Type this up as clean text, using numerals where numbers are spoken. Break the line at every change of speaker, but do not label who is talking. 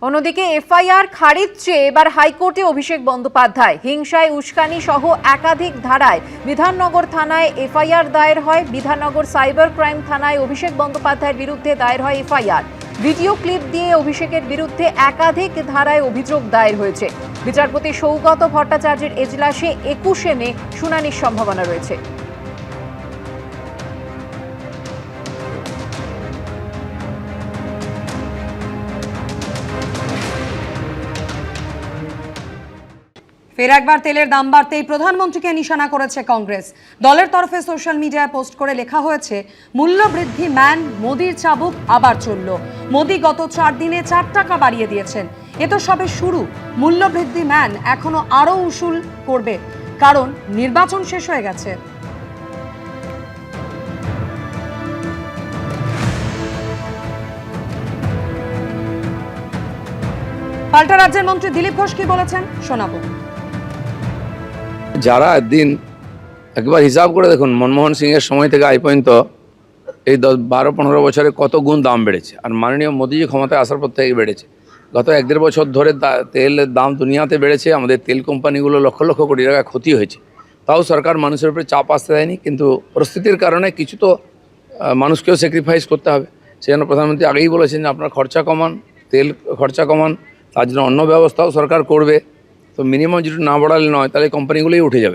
অন্যদিকে এফআইআর খারিজ চেয়ে এবার হাইকোর্টে অভিষেক বন্দ্যোপাধ্যায়। হিংসায় উস্কানি সহ একাধিক ধারায় বিধাননগর থানায় এফআইআর দায়ের হয়। বিধাননগর সাইবার ক্রাইম থানায় অভিষেক বন্দ্যোপাধ্যায়ের বিরুদ্ধে দায়ের হয় এফআইআর। ভিডিও ক্লিপ দিয়ে অভিষেকের বিরুদ্ধে একাধিক ধারায় অভিযোগ দায়ের হয়েছে। বিচারপতি সৌগত ভট্টাচার্যের এজলাসে 21শে মে শুনানির সম্ভাবনা রয়েছে।
ফের একবার তেলের দাম বাড়তেই প্রধানমন্ত্রীকে নিশানা করেছে কংগ্রেস। দলের তরফে সোশ্যাল মিডিয়ায় পোস্ট করে লেখা হয়েছে, মূল্য বৃদ্ধি ম্যান, মোদির চাবুক আবার চলল। মোদি গত 4 দিনে 4 টাকা বাড়িয়ে দিয়েছেন। এ তো সবে শুরু। মূল্য বৃদ্ধি ম্যান এখনো আরো উসুল করবে, কারণ নির্বাচন শেষ হয়ে গেছে। পাল্টা রাজ্যের মন্ত্রী দিলীপ ঘোষ কি বলেছেন শোনাবো।
যারা একদিন একবার হিসাব করে দেখুন, মনমোহন সিংয়ের সময় থেকে আজ পর্যন্ত এই 12-15 বছরে কত গুণ দাম বেড়েছে। আর মাননীয় মোদীজি ক্ষমতায় আসার পর থেকে বেড়েছে। গত 1-1.5 বছর ধরে তেলের দাম দুনিয়াতে বেড়েছে। আমাদের তেল কোম্পানিগুলো লক্ষ লক্ষ কোটি টাকা ক্ষতি হয়েছে। তাও সরকার মানুষের উপরে চাপ আসতে দেয়নি। কিন্তু পরিস্থিতির কারণে কিছু তো মানুষকেও স্যাক্রিফাইস করতে হবে। সেজন্য প্রধানমন্ত্রী আগেই বলেছেন যে আপনারা খরচা কমান, তেল খরচা কমান, তার জন্য অন্য ব্যবস্থাও সরকার করবে। তো মিনিমাম যেটা না বাড়ালে নয়, তাহলে কোম্পানিগুলোই উঠে যাবে।